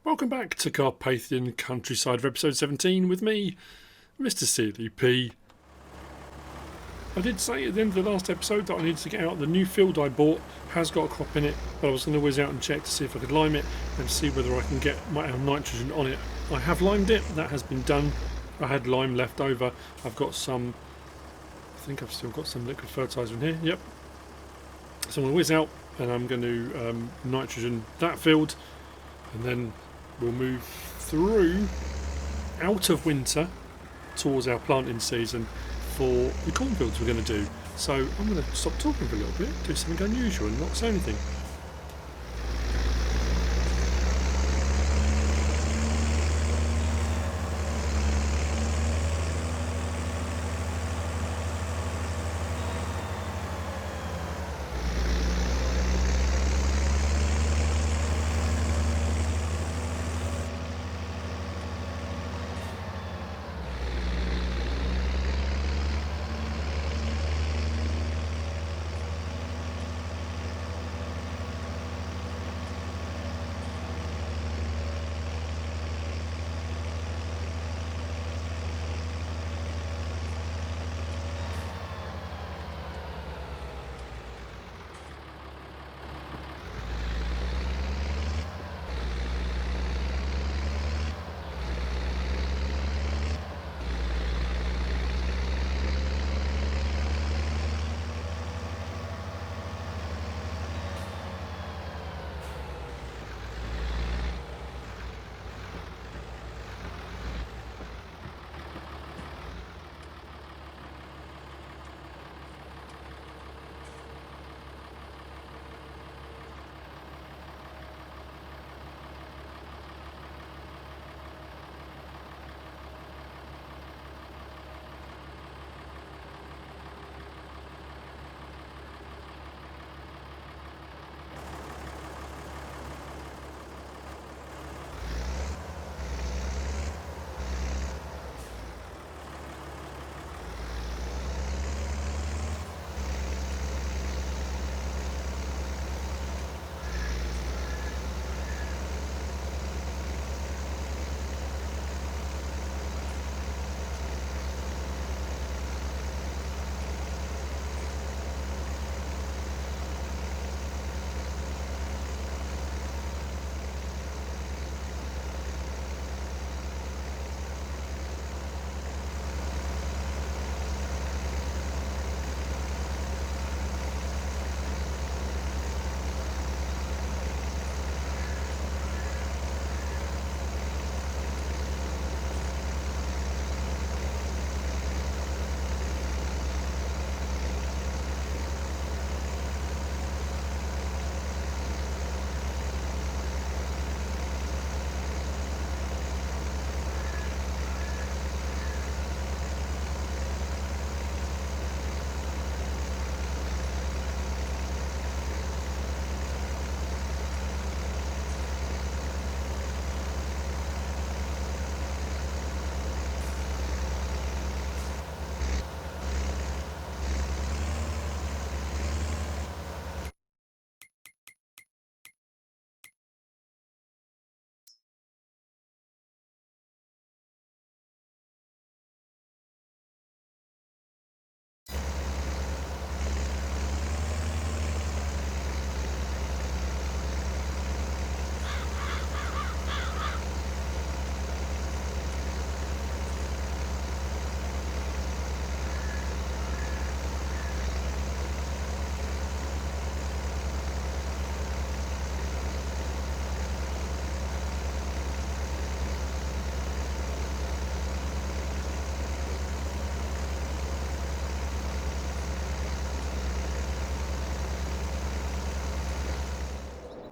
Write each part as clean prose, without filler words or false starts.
Welcome back to Carpathian Countryside for episode 17 with me, MrSealyp. I did say at the end of the last episode that I needed to get out the new field I bought. Has got a crop in it, but I was going to whiz out and check to see if I could lime it and see whether I can might have nitrogen on it. I have limed it, that has been done. I had lime left over. I've got some, I think I've still got some liquid fertiliser in here, yep. So I'm going to whiz out and I'm going to nitrogen that field, and then we'll move through out of winter towards our planting season for the cornfields we're going to do. So I'm going to stop talking for a little bit, do something unusual and not say anything.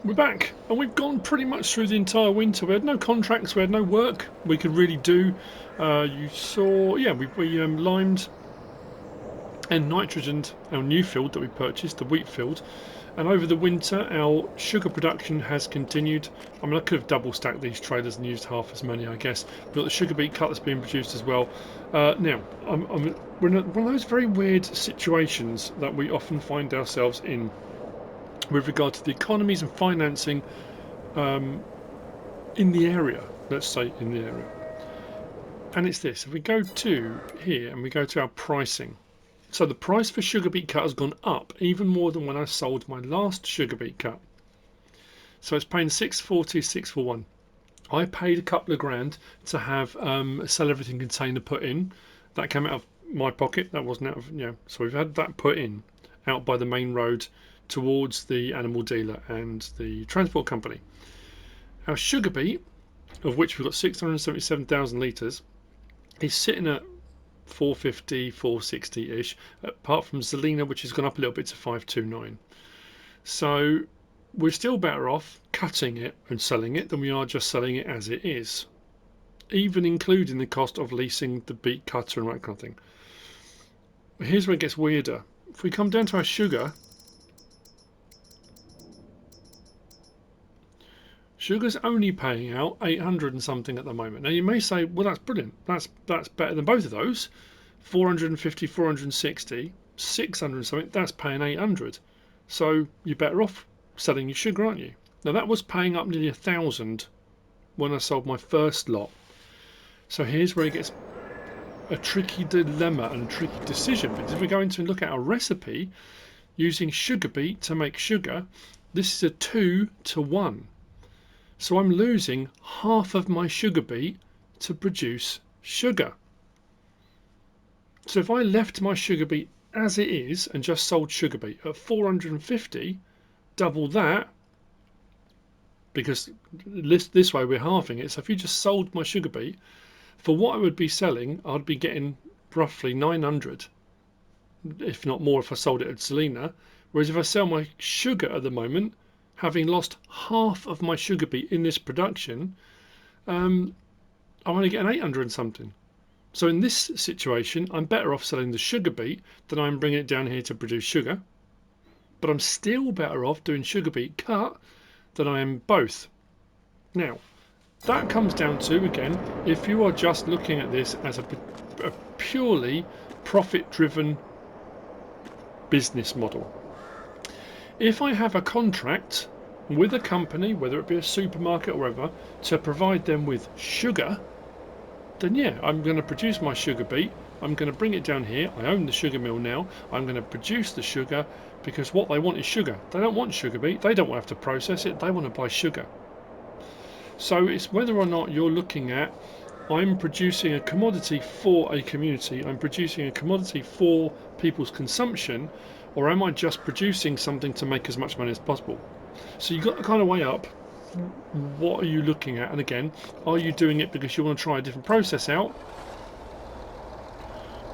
We're back, and we've gone pretty much through the entire winter. We had no contracts, we had no work we could really do. You saw, yeah, we limed and nitrogened our new field that we purchased, the wheat field. And over the winter, our sugar production has continued. I mean, I could have double stacked these trailers and used half as many, I guess. We've got the sugar beet cut that's being produced as well. Now, we're in one of those very weird situations that we often find ourselves in with regard to the economies and financing in the area. Let's say in the area. And it's this. If we go to here and we go to our pricing. So the price for sugar beet cut has gone up even more than when I sold my last sugar beet cut. So it's paying 640, 641. I paid a couple of grand to have a sell everything container put in. That came out of my pocket. That wasn't out of, so we've had that put in out by the main road towards the animal dealer and the transport company. Our sugar beet, of which we've got 677,000 litres, is sitting at 450, 460 ish, apart from Zelina, which has gone up a little bit to 529. So we're still better off cutting it and selling it than we are just selling it as it is, even including the cost of leasing the beet cutter and that kind of thing. Here's where it gets weirder. If we come down to our sugar, sugar's only paying out 800 and something at the moment. Now you may say, well, that's brilliant. That's better than both of those. 450, 460, 600 and something. That's paying 800. So you're better off selling your sugar, aren't you? Now that was paying up nearly 1,000 when I sold my first lot. So here's where it gets a tricky dilemma and a tricky decision, because if we go into and look at our recipe using sugar beet to make sugar, this is a 2-to-1. So I'm losing half of my sugar beet to produce sugar. So if I left my sugar beet as it is and just sold sugar beet at 450, double that, because this way we're halving it. So if you just sold my sugar beet, for what I would be selling, I'd be getting roughly 900, if not more if I sold it at Zelina. Whereas if I sell my sugar at the moment, having lost half of my sugar beet in this production, I'm only getting 800 and something. So in this situation, I'm better off selling the sugar beet than I'm bringing it down here to produce sugar. But I'm still better off doing sugar beet cut than I am both. Now, that comes down to, again, if you are just looking at this as a purely profit-driven business model. If I have a contract with a company, whether it be a supermarket or whatever, to provide them with sugar, then yeah, I'm going to produce my sugar beet. I'm going to bring it down here. I own the sugar mill now. I'm going to produce the sugar because what they want is sugar. They don't want sugar beet. They don't want to have to process it. They want to buy sugar. So it's whether or not you're looking at, I'm producing a commodity for a community. I'm producing a commodity for people's consumption, or am I just producing something to make as much money as possible? So you've got to kind of weigh up, what are you looking at? And again, are you doing it because you want to try a different process out?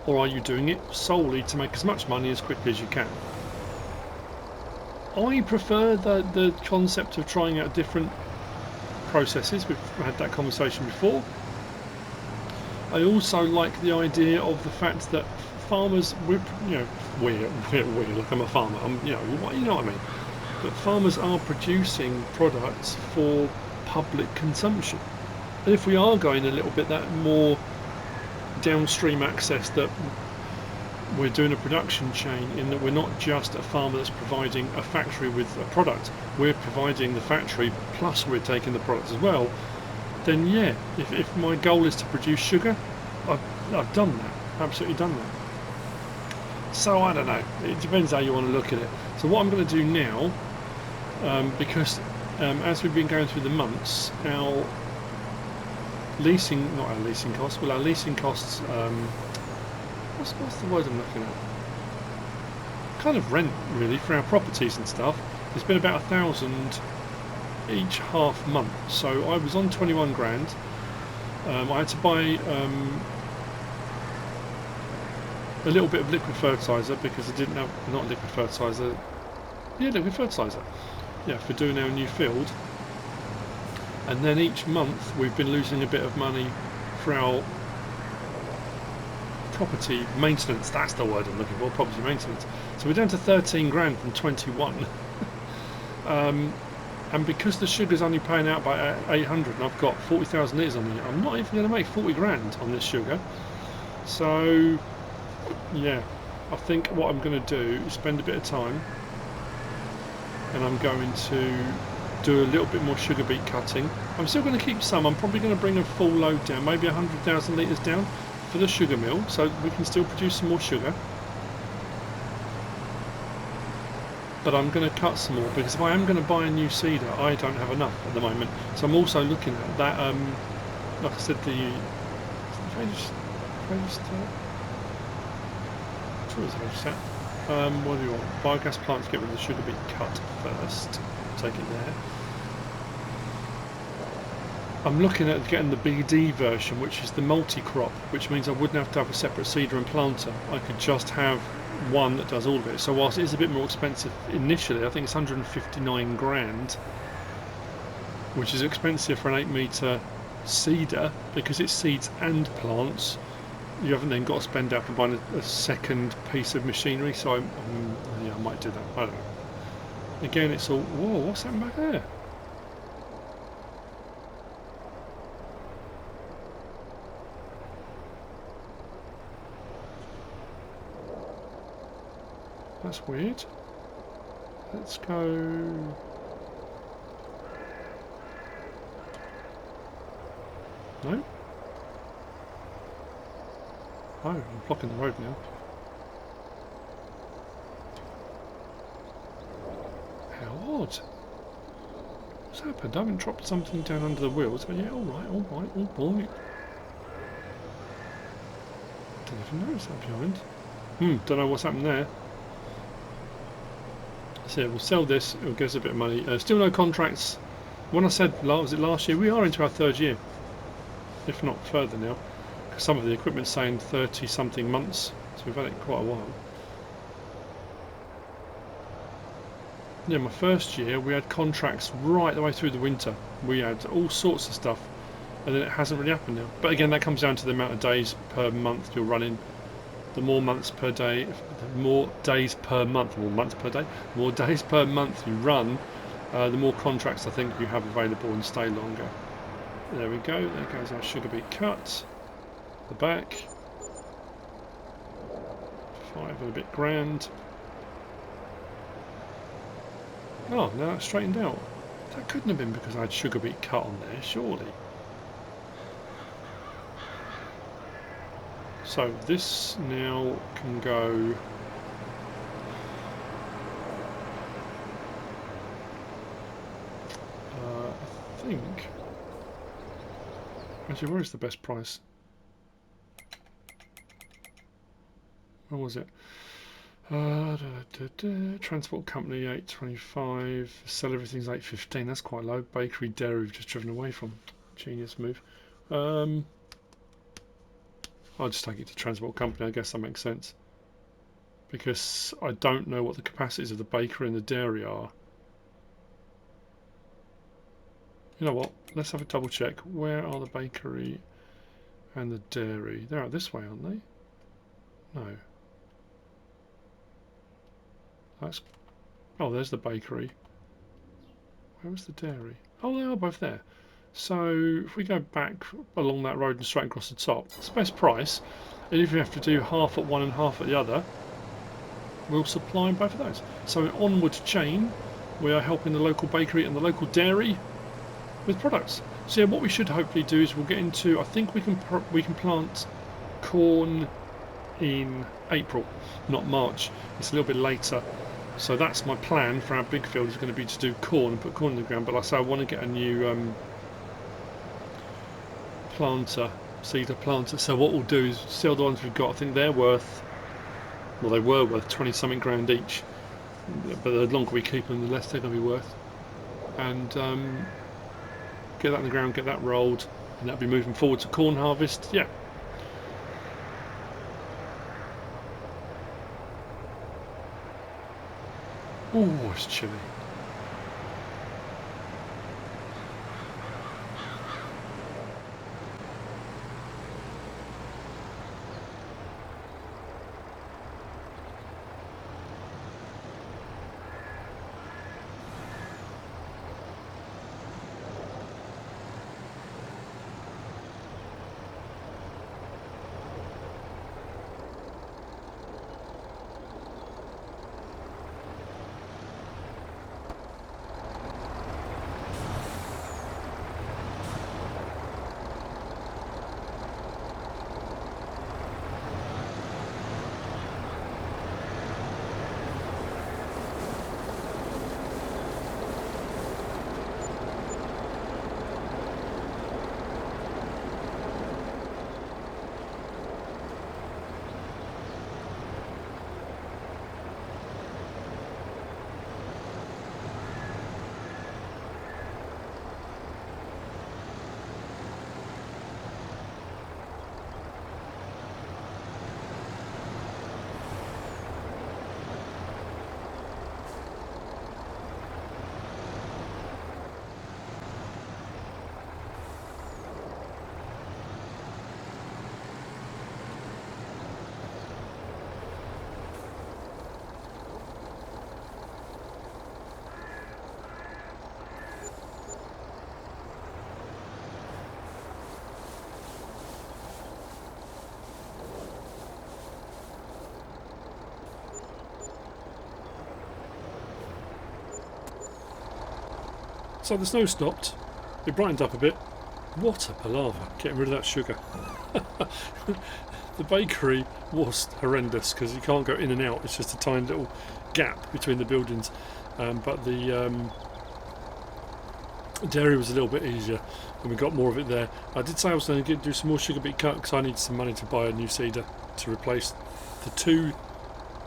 Or are you doing it solely to make as much money as quickly as you can? I prefer the concept of trying out different processes. We've had that conversation before. I also like the idea of the fact that farmers, we're like I'm a farmer, you know what I mean. But farmers are producing products for public consumption. And if we are going a little bit that more downstream access, that we're doing a production chain, in that we're not just a farmer that's providing a factory with a product, we're providing the factory plus we're taking the product as well, then yeah, if my goal is to produce sugar, I've done that, absolutely done that. So I don't know, it depends how you want to look at it. So what I'm going to do now, because as we've been going through the months, our leasing costs, what's the word I'm looking at? Kind of rent, really, for our properties and stuff. It's been about 1,000 each half month. So I was on 21 grand. I had to buy a little bit of liquid fertiliser because I didn't have, not liquid fertiliser, yeah, liquid fertiliser, yeah, for doing our new field. And then each month we've been losing a bit of money for our property maintenance. That's the word I'm looking for, property maintenance. So we're down to 13 grand from 21. And because the sugar's only paying out by 800 and I've got 40,000 litres on it, I'm not even going to make 40 grand on this sugar. So yeah, I think what I'm going to do is spend a bit of time, and I'm going to do a little bit more sugar beet cutting. I'm still going to keep some. I'm probably going to bring a full load down, maybe 100,000 litres down for the sugar mill, so we can still produce some more sugar. But I'm going to cut some more, because if I am going to buy a new seeder, I don't have enough at the moment. So I'm also looking at that, like I said, what do you want? Biogas plants, get rid of the sugar beet cut first. Take it there. I'm looking at getting the BD version, which is the multi-crop, which means I wouldn't have to have a separate seeder and planter. I could just have one that does all of it. So whilst it is a bit more expensive initially, I think it's 159 grand, which is expensive for an 8 metre seeder, because it seeds and plants. You haven't then got to spend out for buying a second piece of machinery, so yeah, I might do that. I don't know. Again, it's all, whoa, what's that back there? That's weird. Let's go. No? Oh, I'm blocking the road now. How odd. What's happened? I haven't dropped something down under the wheels. Oh yeah, alright, alright, oh boy. Didn't even notice that behind. Don't know what's happened there. So yeah, we'll sell this, it'll give us a bit of money. Still no contracts. When I said, was it last year? We are into our 3rd year. If not further now. Because some of the equipment's saying 30 something months. So we've had it quite a while. Yeah, my first year we had contracts right the way through the winter. We had all sorts of stuff. And then it hasn't really happened now. But again, that comes down to the amount of days per month you're running. The more months per day, the more days per month, more months per day, more days per month you run, the more contracts I think you have available and stay longer. There we go, there goes our sugar beet cut. The back. 5 and a bit grand. Oh, now that's straightened out. That couldn't have been because I had sugar beet cut on there, surely. So this now can go. I think. Actually, where is the best price? Where was it? Transport company 825. Sell everything's 815. That's quite low. Bakery, dairy, we've just driven away from. Genius move. I'll just take it to transport company, I guess that makes sense. Because I don't know what the capacities of the bakery and the dairy are. You know what? Let's have a double check. Where are the bakery and the dairy? They're out this way, aren't they? No. That's. Oh, there's the bakery. Where was the dairy? Oh, they are both there. So if we go back along that road and straight across the top, it's the best price. And if you have to do half at one and half at the other, we'll supply both of those. So an onward chain, we are helping the local bakery and the local dairy with products. So yeah, what we should hopefully do is we'll get into. I think we can plant corn in April, not March. It's a little bit later. So that's my plan for our big field, is going to be to do corn and put corn in the ground. But like I say, I want to get a new seeder planter. So what we'll do is sell the ones we've got. I think they're worth, well, they were worth 20 something grand each. But the longer we keep them, the less they're going to be worth. And get that in the ground, get that rolled, and that'll be moving forward to corn harvest. Yeah. Oh, it's chilly. So the snow stopped, it brightened up a bit. What a palaver, getting rid of that sugar. The bakery was horrendous because you can't go in and out, it's just a tiny little gap between the buildings. But the dairy was a little bit easier and we got more of it there. I did say I was going to do some more sugar beet cut because I need some money to buy a new seeder to replace the two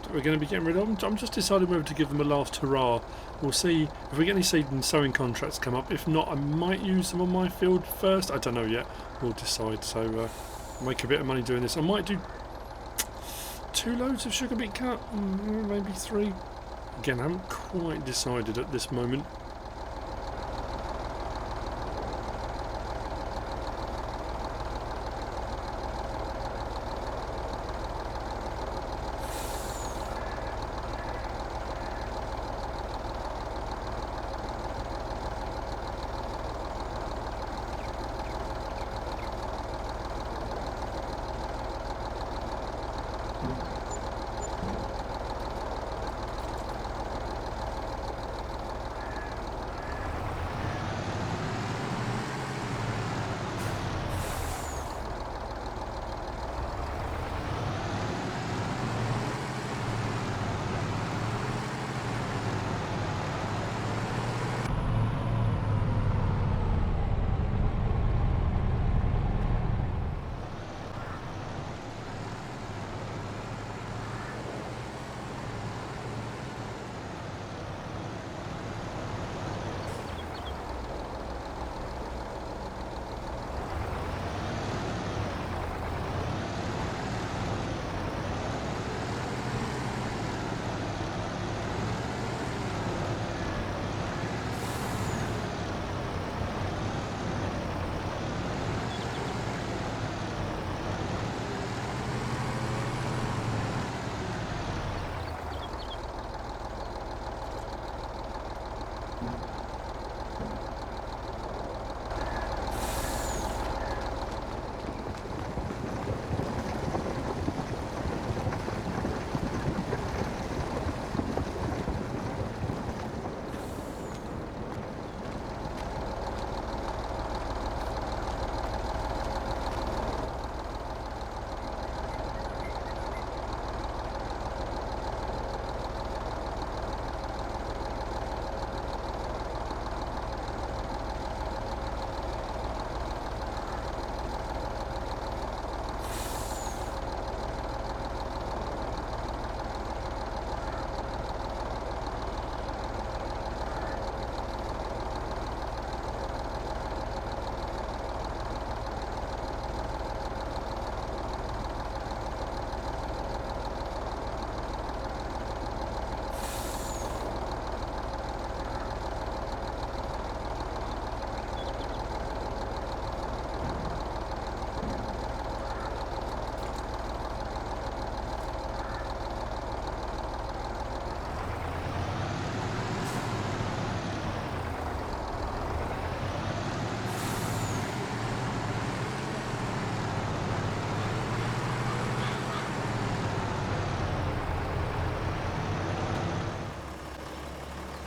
that we're going to be getting rid of. I'm just deciding whether to give them a last hurrah. We'll see if we get any seed and sowing contracts come up. If not, I might use them on my field first. I don't know yet. We'll decide. So make a bit of money doing this. I might do 2 loads of sugar beet cut, maybe 3. Again, I haven't quite decided at this moment.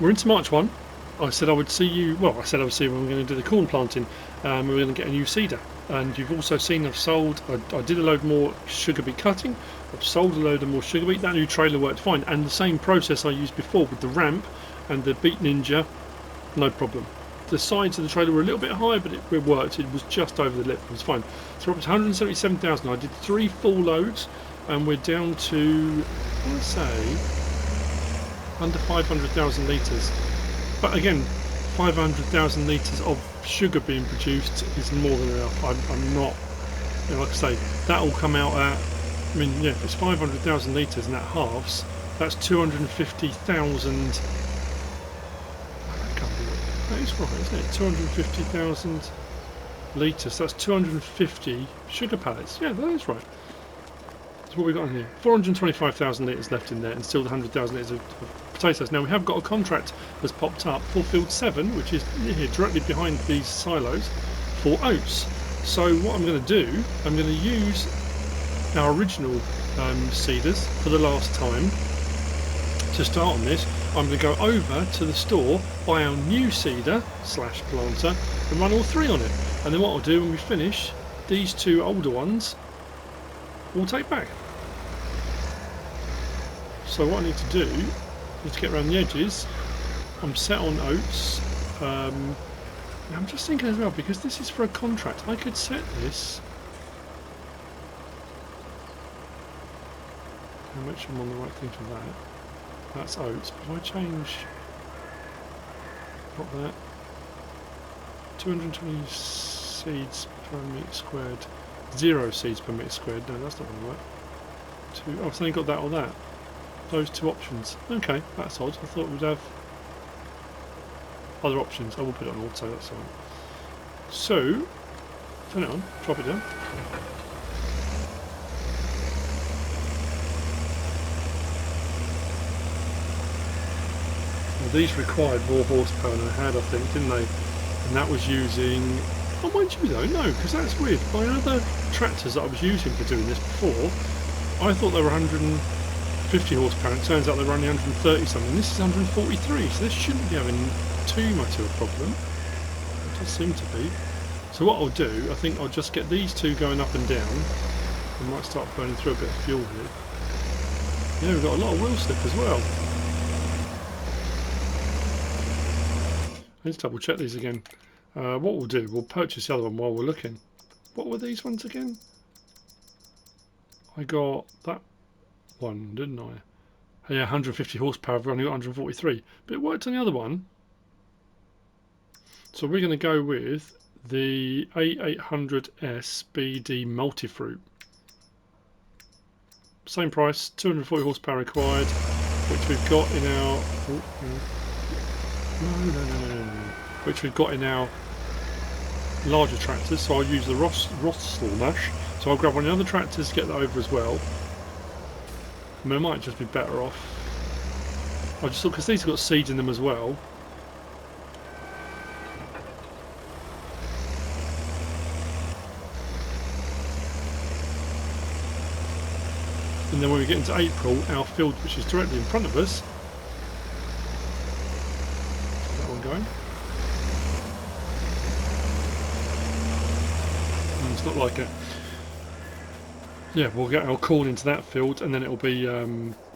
We're into March 1. I said I would see you, well, I said I would see you when we're going to do the corn planting. We're going to get a new seeder. And you've also seen I've sold, I did a load more sugar beet cutting. I've sold a load of more sugar beet. That new trailer worked fine. And the same process I used before with the ramp and the Beet Ninja, no problem. The sides of the trailer were a little bit high, but it worked. It was just over the lip. It was fine. So we're up to 177,000. I did 3 full loads, and we're down to, I want to say, under 500,000 litres. But again, 500,000 litres of sugar being produced is more than enough. I'm not, you know, like I say, that will come out at, I mean, yeah, if it's 500,000 litres and that halves, that's 250,000. That is right, isn't it? 250,000 litres. That's 250 sugar pallets. Yeah, that is right. That's what we've got in here. 425,000 litres left in there, and still the 100,000 litres of potatoes. Now we have got a contract that's popped up for field 7, which is here directly behind these silos, for oats. So what I'm going to do, I'm going to use our original seeders for the last time to start on this. I'm going to go over to the store, buy our new seeder slash planter and run all 3 on it. And then what I'll do when we finish, these 2 older ones we'll take back. So what I need to do is to get around the edges. I'm set on oats. I'm just thinking as well, because this is for a contract, I could set this. I'll make sure I'm on the right thing for that. That's oats, but if I change, not that, 220 seeds per metre squared, 0 seeds per metre squared, no that's not going to work. Oh, I've only got that or that. Those 2 options. Okay, that's odd. I thought we'd have other options. I will put it on auto, that's alright. So, turn it on, drop it down. Well, these required more horsepower than I had, I think, didn't they? And that was using... Oh, mind you though, no, because that's weird. My other tractors that I was using for doing this before, I thought they were 150 horsepower, and it turns out they were only 130 something. This is 143, so this shouldn't be having too much of a problem. It does seem to be. So what I'll do, I think I'll just get these 2 going up and down. I might start burning through a bit of fuel here. Yeah, we've got a lot of wheel slip as well. Let's double check these again. What we'll do, we'll purchase the other one while we're looking. What were these ones again? I got that one, didn't I? Yeah, 150 horsepower, I've only got 143. But it worked on the other one. So we're going to go with the A800S BD Multifruit. Same price, 240 horsepower required, which we've got in our... which we've got in our larger tractors, so I'll use the Rostral mash. So I'll grab one of the other tractors to get that over as well. I mean, I might just be better off. I just thought, because these have got seeds in them as well. And then when we get into April, our field, which is directly in front of us, that one going. And it's not like it. Yeah, we'll get our corn into that field, and then it'll be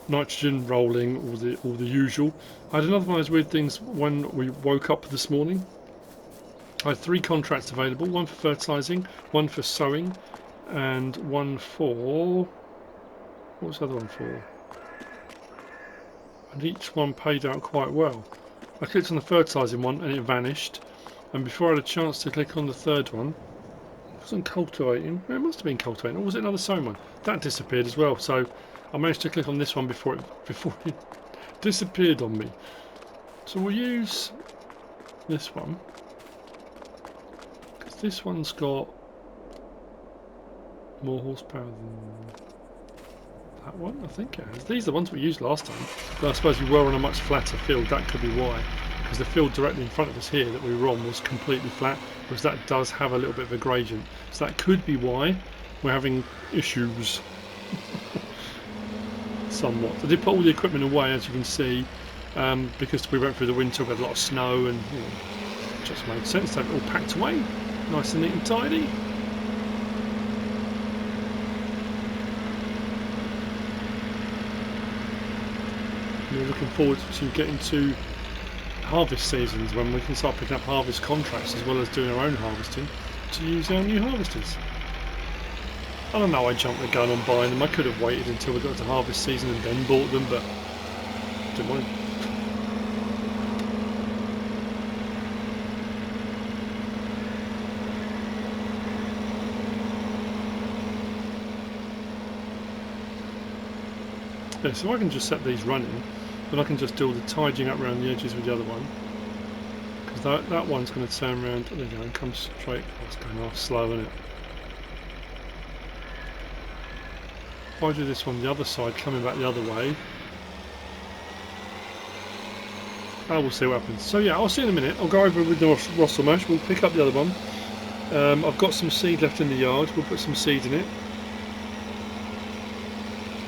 nitrogen rolling, all the usual. I had another one of those weird things when we woke up this morning. I had 3 contracts available: one for fertilizing, one for sowing, and one for... what was the other one for? And each one paid out quite well. I clicked on the fertilising one and it vanished, and before I had a chance to click on the 3rd one, it wasn't cultivating. It must have been cultivating, or was it another sowing one? That disappeared as well. So I managed to click on this one before it disappeared on me. So we'll use this one, because this one's got more horsepower than that one, I think it has. These are the ones we used last time, but I suppose we were on a much flatter field. That could be why, because the field directly in front of us here that we were on was completely flat, whereas that does have a little bit of a gradient. So that could be why we're having issues. Somewhat. I did put all the equipment away, as you can see, because we went through the winter, we had a lot of snow, and you know, it just made sense to have it all packed away, nice and neat and tidy. We're looking forward to getting to harvest seasons when we can start picking up harvest contracts as well as doing our own harvesting to use our new harvesters. I don't know, I jumped the gun on buying them. I could have waited until we got to harvest season and then bought them, but didn't want to. Yeah, so I can just set these running, but I can just do all the tidying up around the edges with the other one, because that one's going to turn around. There you go, and come straight. Oh, it's going off slow, isn't it? If I do this one the other side, coming back the other way, I will see what happens. So yeah, I'll see in a minute. I'll go over with the Russell mash. We'll pick up the other one. I've got some seed left in the yard. We'll put some seed in it.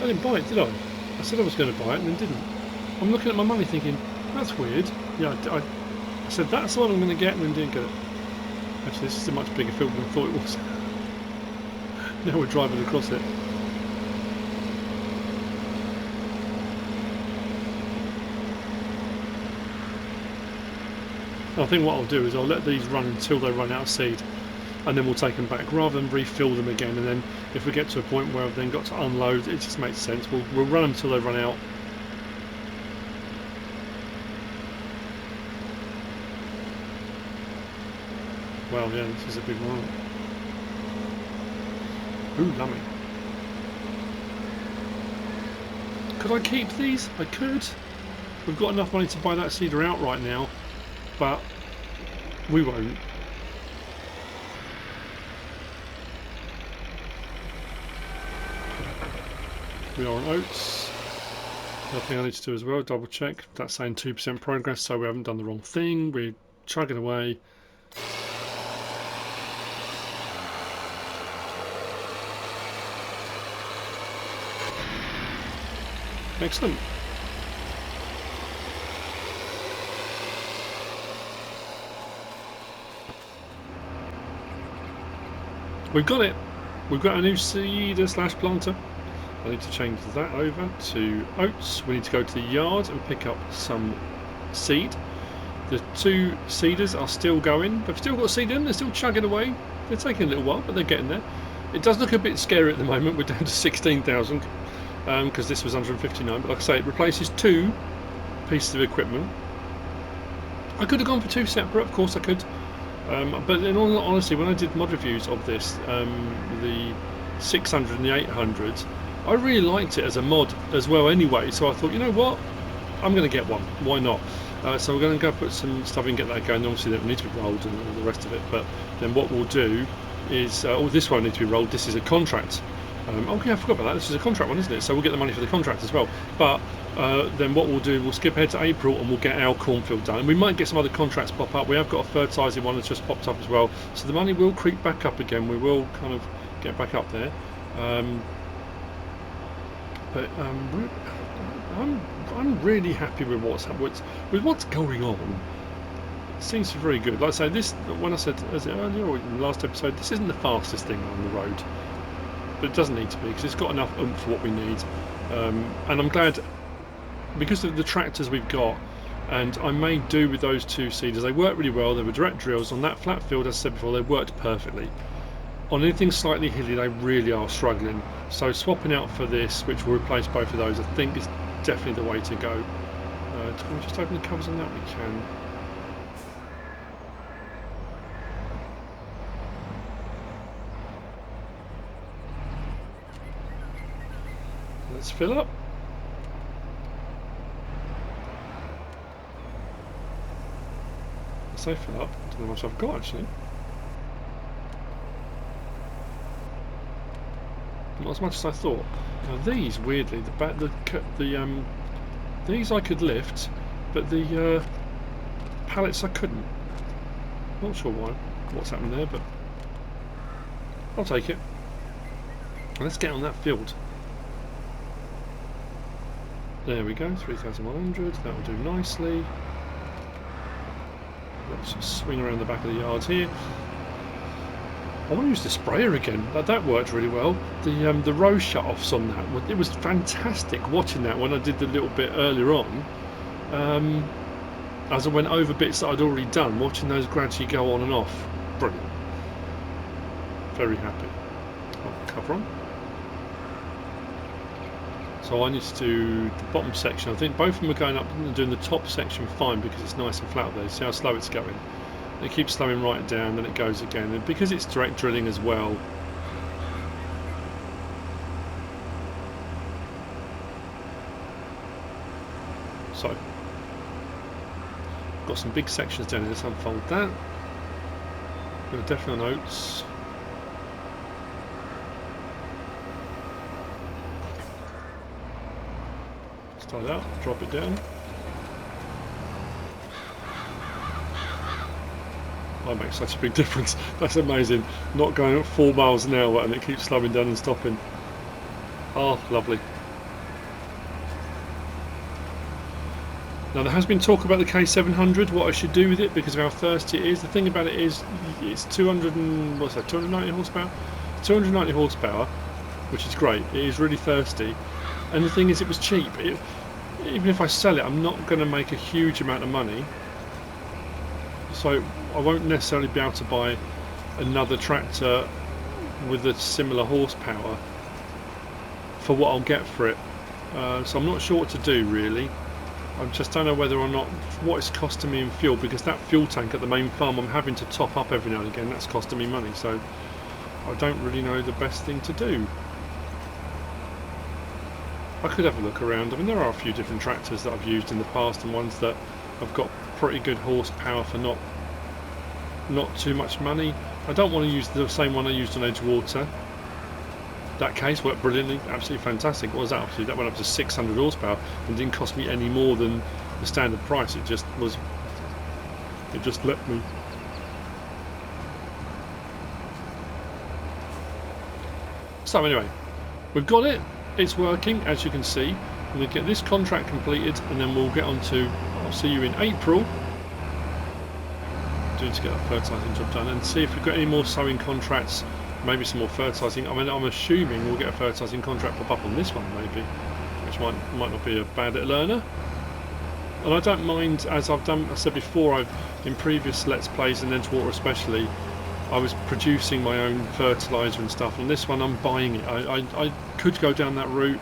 I didn't buy it, did I? I said I was going to buy it and then didn't. I'm looking at my money thinking, that's weird. Yeah, I said that's the one I'm going to get, and then didn't get it. Actually, this is a much bigger field than I thought it was. Now we're driving across it. I think what I'll do is I'll let these run until they run out of seed, and then we'll take them back rather than refill them again. And then if we get to a point where I've then got to unload, it just makes sense. We'll run them until they run out. Well, yeah, this is a big one. Ooh, lummy. Could I keep these? I could. We've got enough money to buy that seeder out right now, but we won't. We are on oats. Another thing I need to do as well, double check. That's saying 2% progress, so we haven't done the wrong thing. We're chugging away. Excellent. We've got it. We've got a new seeder slash planter. I need to change that over to oats. We need to go to the yard and pick up some seed. The two seeders are still going. They've still got seed in. They're still chugging away. They're taking a little while, but they're getting there. It does look a bit scary at the moment. We're down to 16,000 because this was 159. But like I say, it replaces two pieces of equipment. I could have gone for two separate. Of course I could. But in all honesty, when I did mod reviews of this, the 600 and the 800, I really liked it as a mod as well anyway, so I thought, you know what, I'm going to get one, why not? So we're going to go put some stuff in, get that going. Obviously that will need to be rolled and all the rest of it, but then what we'll do is, oh, this won't need to be rolled, this is a contract. Oh yeah, I forgot about that, this is a contract one, isn't it? So we'll get the money for the contract as well. But then what we'll do, we'll skip ahead to April and we'll get our cornfield done. And we might get some other contracts pop up. We have got a fertilising one that's just popped up as well. So the money will creep back up again. We will kind of get back up there. I'm really happy with what's going on. It seems very good. Like I say, this, when I said as earlier or in the last episode, this isn't the fastest thing on the road, but it doesn't need to be because it's got enough oomph for what we need. And I'm glad because of the tractors we've got, and I made do with those two seeders. They work really well. They were direct drills on that flat field. As I said before, they worked perfectly. On anything slightly hilly, they really are struggling. So swapping out for this, which will replace both of those, I think is definitely the way to go. Can we just open the covers on that? We can. Let's fill up. I say fill up. I don't know how much I've got actually. Not as much as I thought. Now these, weirdly, these I could lift, but the pallets I couldn't. Not sure why. What's happened there, but I'll take it. Let's get on that field. There we go, 3,100. That will do nicely. Let's just swing around the back of the yard here. I want to use the sprayer again. That worked really well. The row shut-offs on that, it was fantastic watching that when I did the little bit earlier on. As I went over bits that I'd already done, watching those gradually go on and off. Brilliant. Very happy. I'll cover on. So I need to do the bottom section. I think both of them are going up and doing the top section fine because it's nice and flat there. See how slow it's going? It keeps slowing right down, then it goes again. And because it's direct drilling as well, so got some big sections down here. Let's unfold that. We're definitely on oats. Start out, drop it down. That makes such a big difference. That's amazing. Not going at 4 miles an hour and it keeps slowing down and stopping. Oh, lovely. Now there has been talk about the K700, what I should do with it because of how thirsty it is. The thing about it is it's 290 horsepower? 290 horsepower, which is great. It is really thirsty. And the thing is, it was cheap. Even if I sell it, I'm not going to make a huge amount of money. So I won't necessarily be able to buy another tractor with a similar horsepower for what I'll get for it. So I'm not sure what to do really. I just don't know whether or not what it's costing me in fuel, because that fuel tank at the main farm I'm having to top up every now and again. That's costing me money, so I don't really know the best thing to do. I could have a look around. I mean, there are a few different tractors that I've used in the past and ones that have got pretty good horsepower for not too much money. I don't want to use the same one I used on Edgewater. That case worked brilliantly, absolutely fantastic. What was that up to? That went up to 600 horsepower and didn't cost me any more than the standard price. It just let me. So anyway, we've got it. It's working, as you can see. I'm going to get this contract completed and then we'll get on to, I'll see you in April. To get a fertilising job done and see if we've got any more sowing contracts, maybe some more fertilising. I mean, I'm assuming we'll get a fertilising contract pop up on this one maybe, which might not be a bad little earner. And I don't mind, as I said before, in previous Let's Plays and Edgewater especially, I was producing my own fertiliser and stuff. On this one I'm buying it. I could go down that route.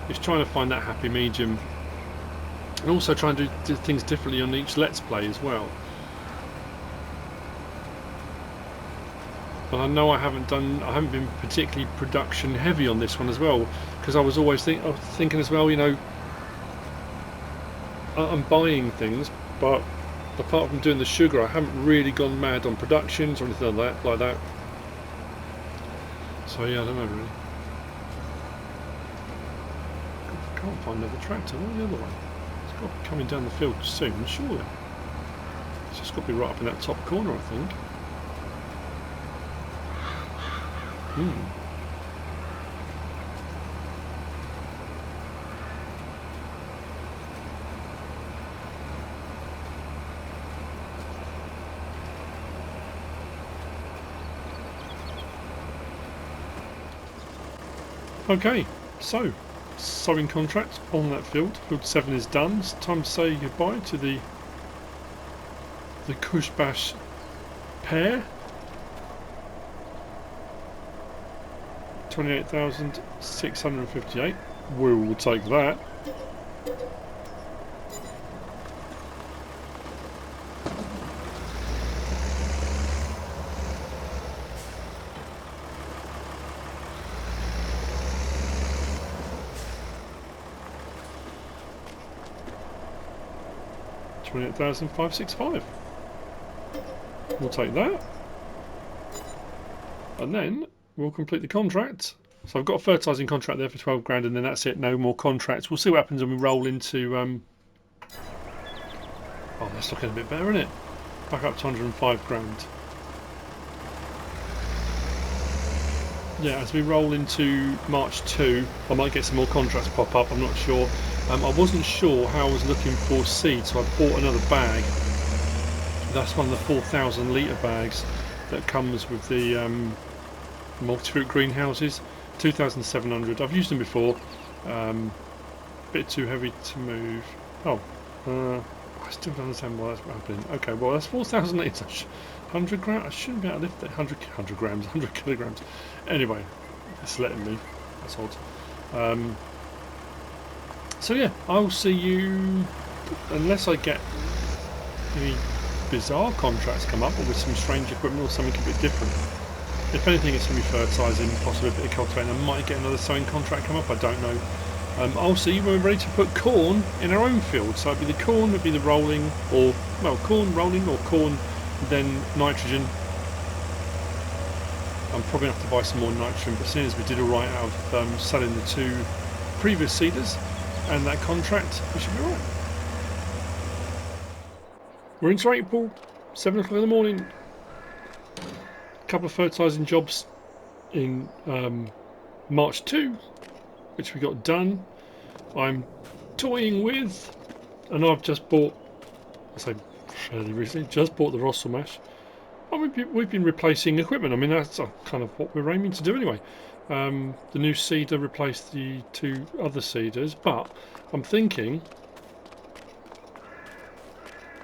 It's trying to find that happy medium and also trying to do things differently on each Let's Play as well. But I know I haven't been particularly production heavy on this one as well, because I was always thinking as well, you know, I'm buying things, but apart from doing the sugar, I haven't really gone mad on productions or anything like that. So yeah, I don't know really. I can't find another tractor. What the other way? It's got to be coming down the field soon, surely. It's just got to be right up in that top corner, I think. Okay, so sowing contract on that field. Field 7 is done. It's time to say goodbye to the Kushbash pair. 28,658. We will take that. $28,565. We'll take that. And then we'll complete the contract. So I've got a fertilising contract there for 12 grand, and then that's it, no more contracts. We'll see what happens when we roll into oh, that's looking a bit better, isn't it? Back up to 105 grand. Yeah, as we roll into March 2, I might get some more contracts pop up, I'm not sure. I wasn't sure how I was looking for seed, so I bought another bag. That's one of the 4,000 litre bags that comes with the multi-fruit greenhouses. 2,700. I've used them before. Bit too heavy to move. Oh, I still don't understand why that's happening. Okay, well that's 4,000 litres. 100 grams. I shouldn't be able to lift it. 100 grams, 100 kilograms. Anyway, it's letting me. That's odd. So yeah, I'll see you, unless I get any bizarre contracts come up, or with some strange equipment or something a bit different. If anything, it's going to be fertilising, possibly a bit of cultivating. I might get another sowing contract come up, I don't know. I'll see when we're ready to put corn in our own field. So it'd be the corn, would be the rolling, or, well, corn rolling, or corn then nitrogen. I'm probably going to have to buy some more nitrogen, but seeing as we did alright out of selling the 2 previous seeders and that contract, we should be alright. We're into April, 7 o'clock in the morning. A couple of fertilising jobs in March 2, which we got done. I'm toying with and I've just bought, I say fairly recently, just bought the Rossel mash. Well, we've been replacing equipment. I mean, that's kind of what we're aiming to do anyway. The new seeder replaced the 2 other seeders, but I'm thinking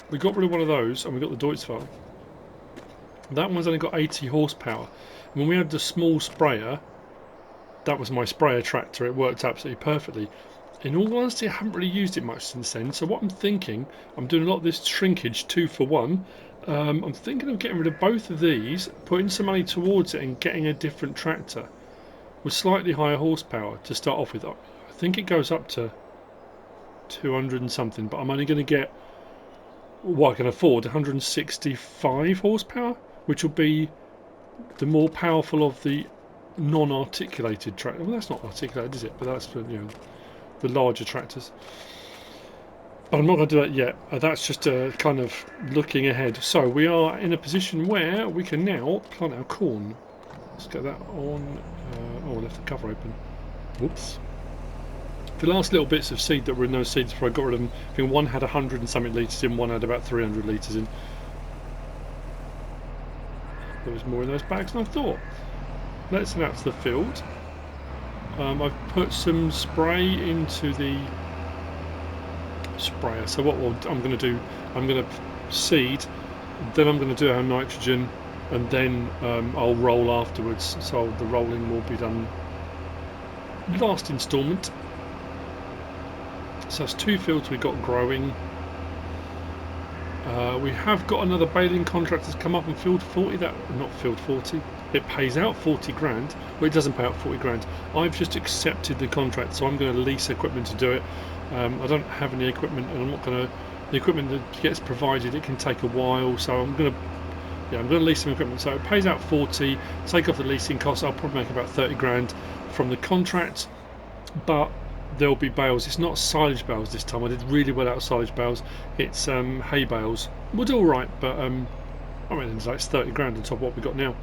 we got rid of one of those and we got the Deutzfahrt. That one's only got 80 horsepower. When we had the small sprayer, that was my sprayer tractor. It worked absolutely perfectly. In all honesty, I haven't really used it much since then. So what I'm thinking, I'm doing a lot of this shrinkage 2 for 1. I'm thinking of getting rid of both of these, putting some money towards it and getting a different tractor with slightly higher horsepower to start off with. I think it goes up to 200 and something, but I'm only going to get what I can afford, 165 horsepower, which will be the more powerful of the non-articulated tractor. Well, that's not articulated, is it? But that's for, you know, the larger tractors. But I'm not going to do that yet. That's just kind of looking ahead. So we are in a position where we can now plant our corn. Let's get that on. Oh, I left the cover open. Whoops. The last little bits of seed that were in those seeds before I got rid of them, I think one had 100 and something litres in, one had about 300 litres in. There was more in those bags than I thought. Let's head out to the field. I've put some spray into the sprayer. So what I'm going to do, I'm going to seed, then I'm going to do our nitrogen, and then I'll roll afterwards. So the rolling will be done last instalment. So that's 2 fields we've got growing. We have got another baling contract that's come up on field 40. Not field 40. It pays out 40 grand. Well, it doesn't pay out 40 grand. I've just accepted the contract, so I'm going to lease equipment to do it. I don't have any equipment, and I'm not going to. The equipment that gets provided, it can take a while, so I'm going to lease some equipment. So it pays out 40. Take off the leasing costs. I'll probably make about 30 grand from the contract, but there'll be bales. It's not silage bales this time. I did really well out of silage bales. It's hay bales. We'll do all right, but I mean, it's like 30 grand on top of what we got now.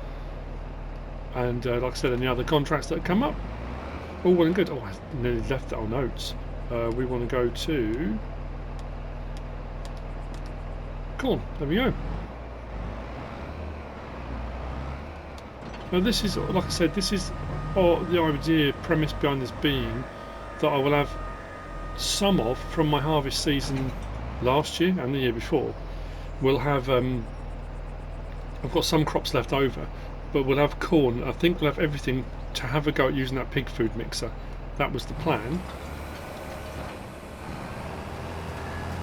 And like I said, any other contracts that come up, all well and good. Oh, I nearly left our notes. We want to go to corn. There we go. Now this is, like I said, this is the idea, premise behind this being that I will have some of from my harvest season last year and the year before. We'll have I've got some crops left over, but we'll have corn. I think we'll have everything to have a go at using that pig food mixer. That was the plan.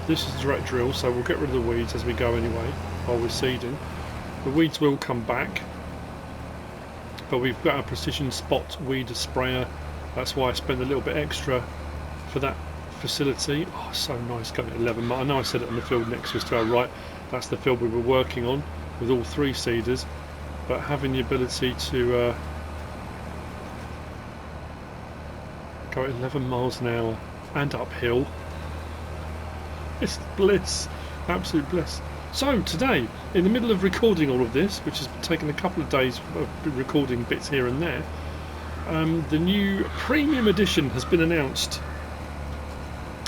This is direct drill, so we'll get rid of the weeds as we go anyway while we're seeding. The weeds will come back, but we've got our precision spot weed sprayer. That's why I spent a little bit extra for that facility. Oh, so nice going at 11 miles. I know I said it on the field next to us to our right. That's the field we were working on with all 3 seeders. But having the ability to go at 11 miles an hour and uphill, it's bliss, absolute bliss. So today, in the middle of recording all of this, which has taken a couple of days of recording bits here and there, the new premium edition has been announced.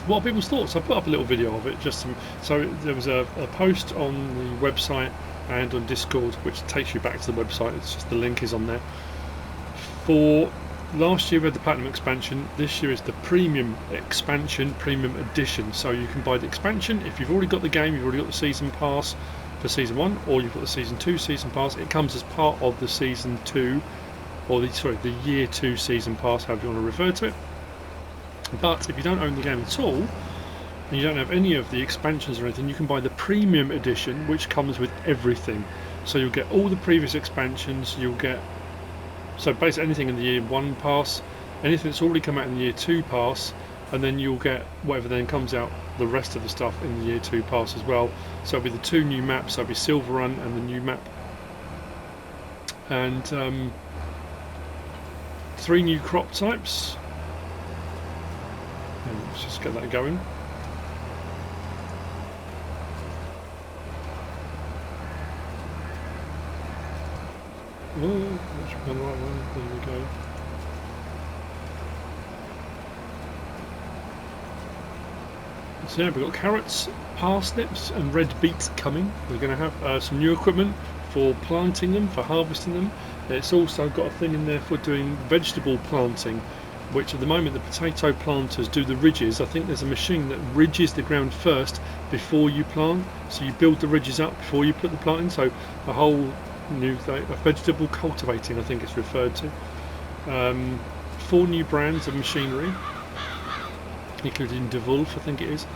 What are people's thoughts? I put up a little video of it. So there was a post on the website and on Discord, which takes you back to the website. It's just the link is on there. For last year we had the Platinum expansion. This year is the Premium expansion, Premium edition. So you can buy the expansion if you've already got the game. You've already got the season pass for season 1, or you've got the season 2 season pass. It comes as part of the season 2. Or the year 2 season pass, however you want to refer to it. But if you don't own the game at all, and you don't have any of the expansions or anything, you can buy the premium edition, which comes with everything. So you'll get all the previous expansions, you'll get, so basically anything in the year 1 pass, anything that's already come out in the year 2 pass, and then you'll get whatever then comes out, the rest of the stuff in the year 2 pass as well. So it'll be the 2 new maps, so it'll be Silver Run and the new map. And 3 new crop types. And let's just get that going. Oh, let's run the right one. There we go. So yeah, we've got carrots, parsnips and red beets coming. We're going to have some new equipment for planting them, for harvesting them. It's also got a thing in there for doing vegetable planting, which at the moment the potato planters do the ridges. I think there's a machine that ridges the ground first before you plant, so you build the ridges up before you put the plant in. So a whole new thing, vegetable cultivating I think it's referred to. 4 new brands of machinery, including DeWolf I think it is.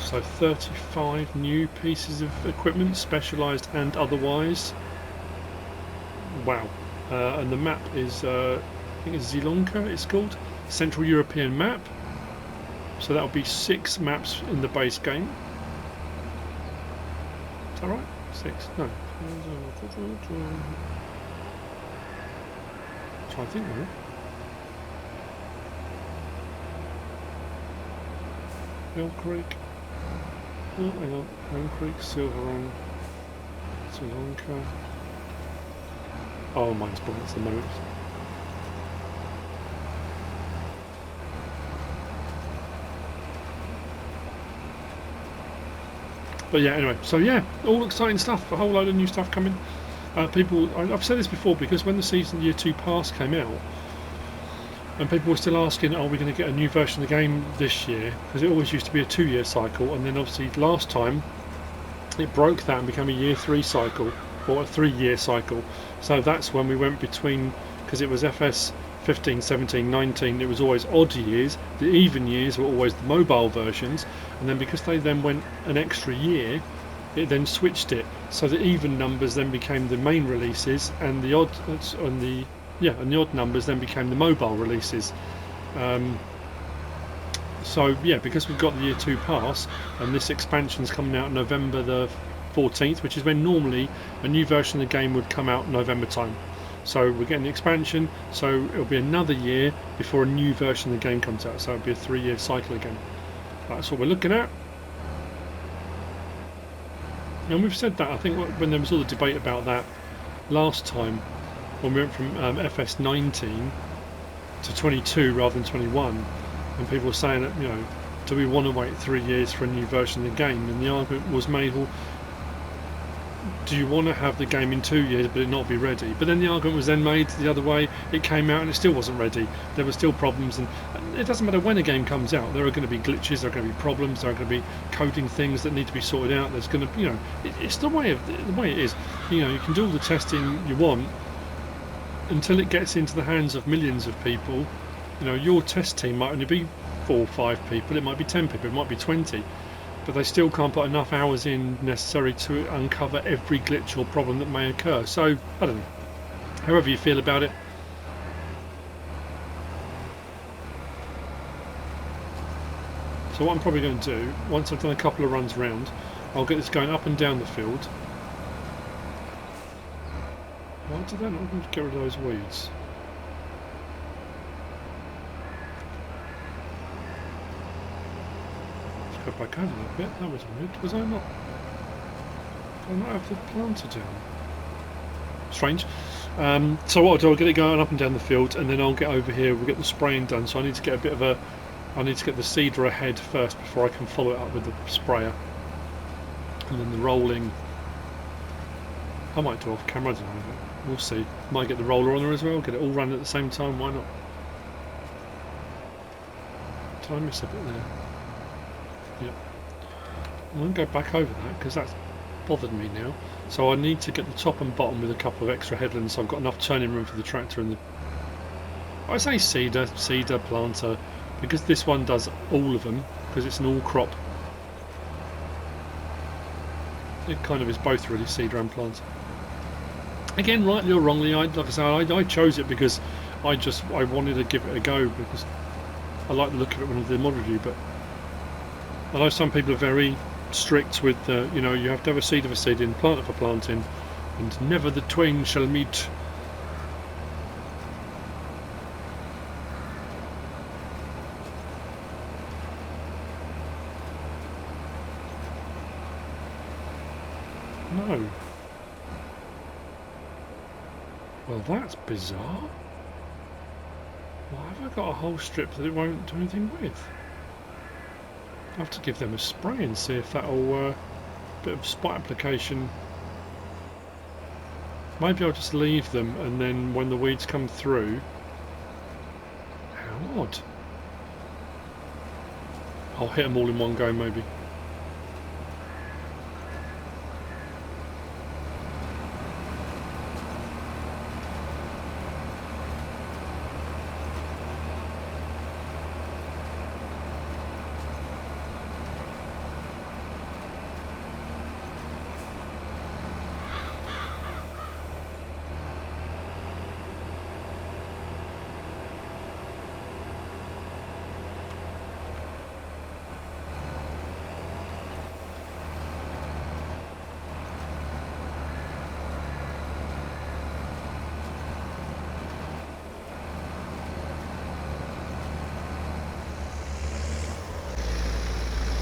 So 35 new pieces of equipment, specialised and otherwise. Wow. And the map is, I think it's Zielonka it's called, Central European map. So that'll be 6 maps in the base game. Is that right? 6? No. Trying to think now. Mill Creek. Oh, hang on. Mill Creek, Silverong, Zielonka. Oh, mine's blank at the moment. But yeah, anyway, so yeah, all exciting stuff, a whole load of new stuff coming. People, I've said this before, because when the season Year 2 Pass came out, and people were still asking, are we going to get a new version of the game this year? Because it always used to be a 2-year cycle, and then obviously last time it broke that and became a Year 3 cycle, or a 3-year cycle. So that's when we went between, because it was FS 15, 17, 19, it was always odd years. The even years were always the mobile versions, and then because they then went an extra year, it then switched it. So the even numbers then became the main releases, and the odd and the odd numbers then became the mobile releases. So yeah, because we've got the Year 2 Pass, and this expansion's coming out November the 14th, which is when normally a new version of the game would come out November time. So we're getting the expansion, so it'll be another year before a new version of the game comes out, so it'll be a 3-year cycle again. That's what we're looking at. And we've said that, I think when there was all the debate about that last time, when we went from FS19 to 22 rather than 21, and people were saying that, you know, do we want to wait 3 years for a new version of the game? And the argument was made, well, do you want to have the game in 2 years but it not be ready? But then the argument was then made the other way, it came out and it still wasn't ready. There were still problems, and it doesn't matter when a game comes out, there are going to be glitches, there are going to be problems, there are going to be coding things that need to be sorted out. There's going to, you know, it's the way it is. You know, you can do all the testing you want until it gets into the hands of millions of people. You know, your test team might only be 4 or 5 people, it might be 10 people, it might be 20, but they still can't put enough hours in necessary to uncover every glitch or problem that may occur. So, I don't know, however you feel about it. So what I'm probably going to do, once I've done a couple of runs round, I'll get this going up and down the field. Why did that not get rid of those weeds? Go back over that bit, that was weird. Was I not? Did I not have the planter down? Strange. So what I'll do, I'll get it going up and down the field, and then I'll get over here, we'll get the spraying done. So I need to get a bit of a, I need to get the seeder ahead first before I can follow it up with the sprayer. And then the rolling, I might do off camera, I don't know, we'll see. Might get the roller on there as well, get it all running at the same time, why not? Did I miss a bit there? Yep. I'm going to go back over that because that's bothered me now. So I need to get the top and bottom with a couple of extra headlands so I've got enough turning room for the tractor and the... I say seeder, planter, because this one does all of them, because it's an all crop. It kind of is both really, seeder and planter. Again, rightly or wrongly, like I said, I chose it because I wanted to give it a go because I like the look of it when I did the mod review, but I know some people are very strict with, you know, you have to have a seed of a seeding, planter for planting, and never the twain shall meet. No. Well, that's bizarre. Why have I got a whole strip that it won't do anything with? I'll have to give them a spray and see if that'll bit of spot application. Maybe I'll just leave them and then when the weeds come through. How odd. I'll hit them all in one go maybe.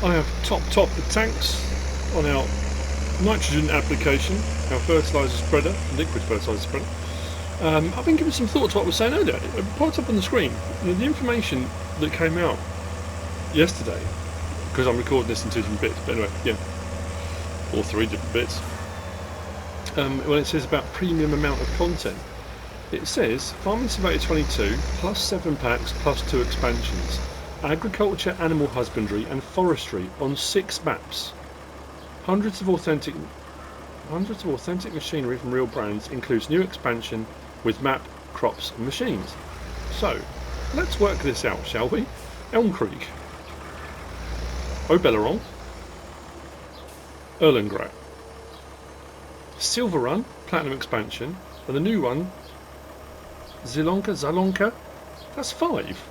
I have topped off the tanks on our nitrogen application, our fertiliser spreader, liquid fertiliser spreader. I've been giving some thought to what I was saying earlier. It popped up on the screen. The information that came out yesterday, because I'm recording this in 2 different bits, but anyway, yeah, or 3 different bits. When it says about premium amount of content, it says Farming Simulator 22 plus 7 packs plus 2 expansions. Agriculture, animal husbandry and forestry on 6 maps. Hundreds of authentic machinery from real brands, includes new expansion with map, crops and machines. So, let's work this out, shall we? Elm Creek, Obeleron, Erlengrat, Silver Run, Platinum expansion, and the new one, Zalonka, that's 5.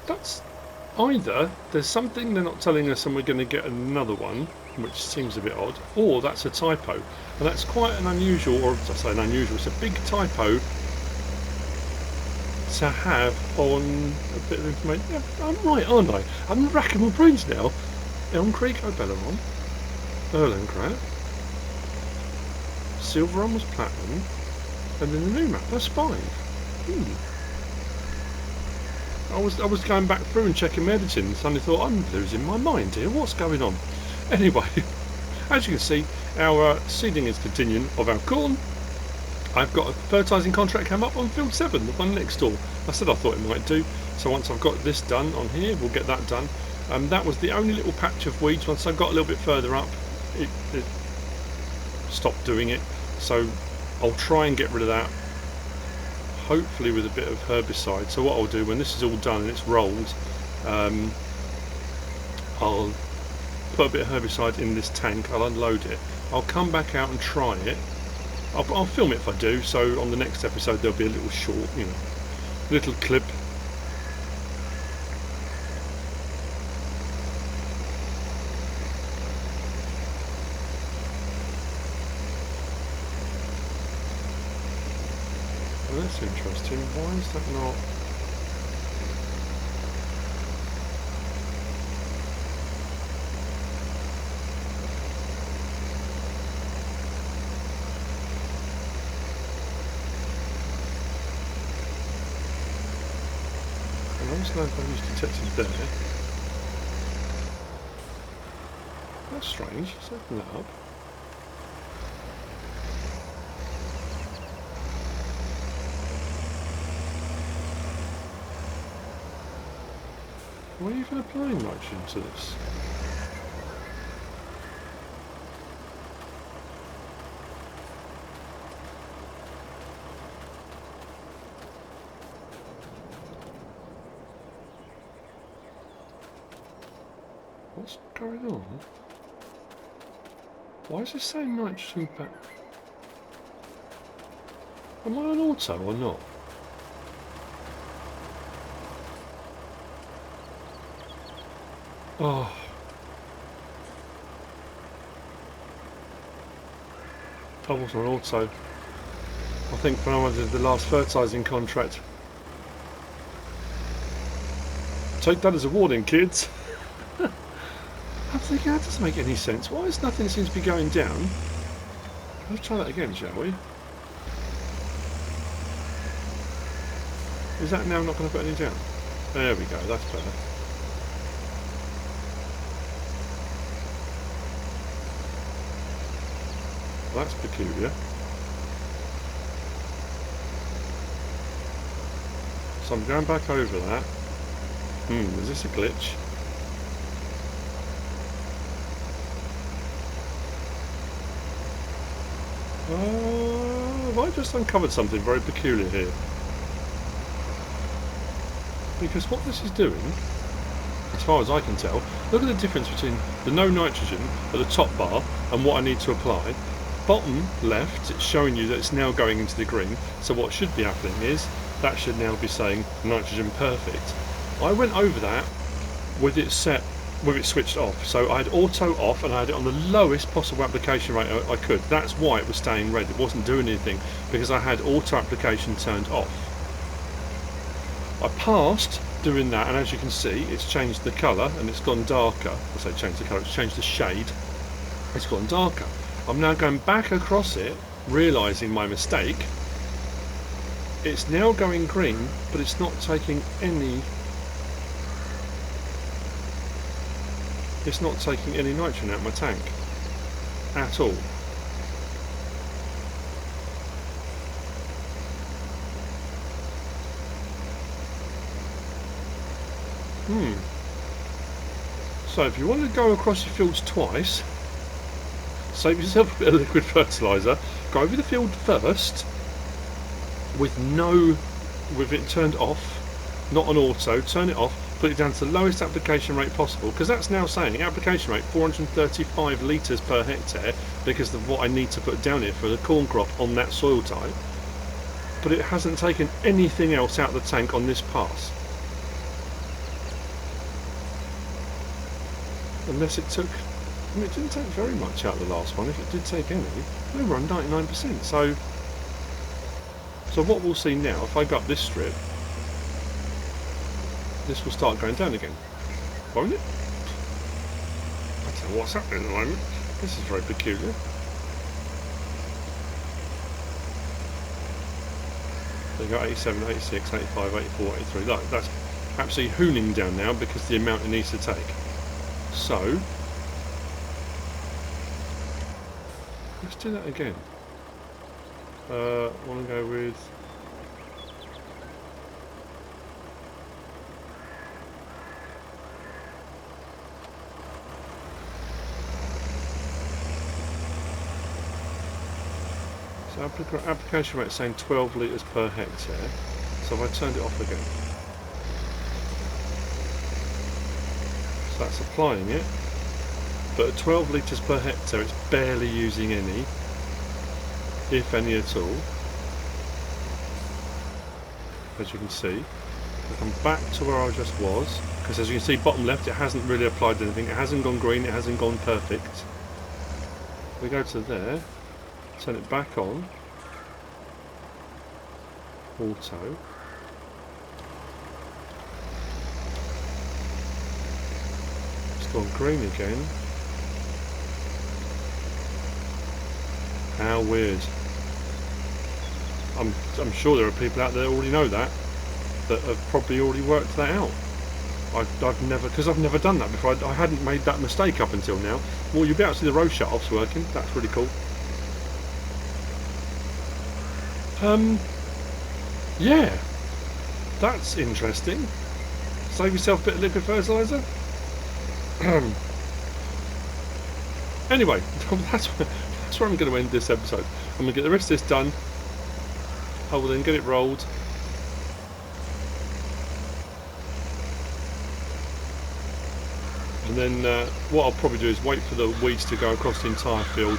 That's either there's something they're not telling us and we're going to get another one, which seems a bit odd, or that's a typo. And that's quite an unusual, or I say an unusual, it's a big typo to have on a bit of information. Yeah, I'm right, aren't I? I'm racking my brains now. Elm Creek, Obeleron, Erlengrat, Silver Run was Platinum, and then the new map, that's 5. I was going back through and checking my editing and suddenly thought, I'm losing my mind here, what's going on? Anyway, as you can see, our seeding is continuing of our corn. I've got a fertilising contract come up on field 7, the one next door. I said I thought it might do, so once I've got this done on here, we'll get that done. That was the only little patch of weeds. Once I got a little bit further up, it stopped doing it, so I'll try and get rid of that. Hopefully with a bit of herbicide. So what I'll do when this is all done and it's rolled, I'll put a bit of herbicide in this tank, I'll unload it, I'll come back out and try it. I'll film it if I do, so on the next episode there'll be a little short, you know, little clip. That's interesting. Why is that not? I almost know if I was detected there. That's strange. Let's open that up. Why are you even applying nitrogen to this? What's going on? Why is this saying nitrogen back? Am I on auto or not? Oh. I wasn't on auto. I think when I did the last fertilising contract. Take that as a warning, kids. I'm thinking that doesn't make any sense. Why is nothing seems to be going down? Let's try that again, shall we? Is that now not going to put any down? There we go, that's better. That's peculiar. So I'm going back over that. Is this a glitch? Have I just uncovered something very peculiar here? Because what this is doing, as far as I can tell, look at the difference between the no nitrogen at the top bar and what I need to apply. Bottom left, it's showing you that it's now going into the green, so what should be happening is that should now be saying nitrogen perfect. I went over that with it set, with it switched off, so I had auto off and I had it on the lowest possible application rate I could. That's why it was staying red, it wasn't doing anything, because I had auto application turned off. I passed doing that, and as you can see it's changed the colour and it's gone darker. I say changed the colour, it's changed the shade, it's gone darker. I'm now going back across it, realising my mistake. It's now going green, but it's not taking any... It's not taking any nitrogen out of my tank. At all. So if you want to go across your fields twice, save yourself a bit of liquid fertiliser, go over the field first with it turned off, not on auto, turn it off, put it down to the lowest application rate possible, because that's now saying application rate 435 litres per hectare because of what I need to put down here for the corn crop on that soil type, but it hasn't taken anything else out of the tank on this pass. Unless it took, I mean, it didn't take very much out of the last one. If it did take any, we were on 99%. So what we'll see now, if I go up this strip, this will start going down again, won't it? I don't know what's happening at the moment. This is very peculiar. So you got 87, 86, 85, 84, 83. Look, that's absolutely hooning down now because the amount it needs to take. So let's do that again. I want to go with so application rate saying 12 litres per hectare. So if I turned it off again, so that's applying it, but at 12 litres per hectare it's barely using any, if any at all. As you can see, I come back to where I just was, because as you can see bottom left it hasn't really applied anything, it hasn't gone green, it hasn't gone perfect. We go to there, turn it back on, auto, it's gone green again. How weird. I'm sure there are people out there that already know that have probably already worked that out. I've never, because I've never done that before. I hadn't made that mistake up until now. Well, you'll be able to see the row shut-offs working. That's really cool. Yeah, that's interesting. Save yourself a bit of liquid fertiliser. Anyway, that's where I'm going to end this episode. I'm going to get the rest of this done. I will then get it rolled. And then what I'll probably do is wait for the weeds to go across the entire field.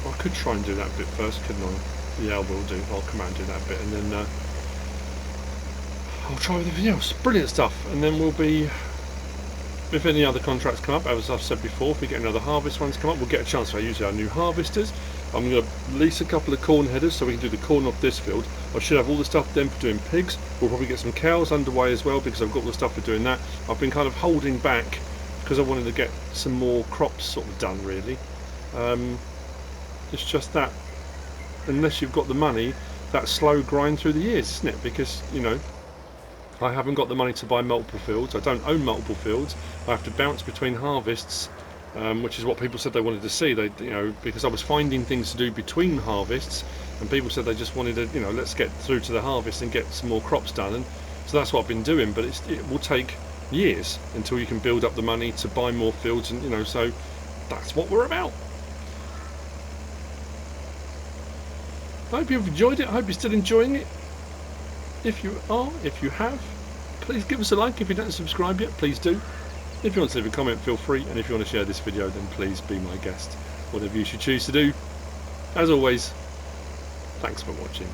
I could try and do that bit first, couldn't I? Yeah, I will do. I'll come out and do that bit, and then I'll try with everything else. Brilliant stuff. And then we'll be, if any other contracts come up, as I've said before, if we get another harvest ones come up, we'll get a chance to use our new harvesters. I'm going to lease a couple of corn headers so we can do the corn off this field. I should have all the stuff then for doing pigs. We'll probably get some cows underway as well because I've got all the stuff for doing that. I've been kind of holding back because I wanted to get some more crops sort of done, really. It's just that unless you've got the money that slow grind through the years, isn't it? Because, you know, I haven't got the money to buy multiple fields. I don't own multiple fields. I have to bounce between harvests, which is what people said they wanted to see. They, you know, because I was finding things to do between harvests, and people said they just wanted to, you know, let's get through to the harvest and get some more crops done. And so that's what I've been doing. But it will take years until you can build up the money to buy more fields, and you know, so that's what we're about. I hope you've enjoyed it. I hope you're still enjoying it. If you are, if you have, please give us a like. If you don't subscribe yet, please do. If you want to leave a comment, feel free. And if you want to share this video, then please be my guest. Whatever you should choose to do. As always, thanks for watching.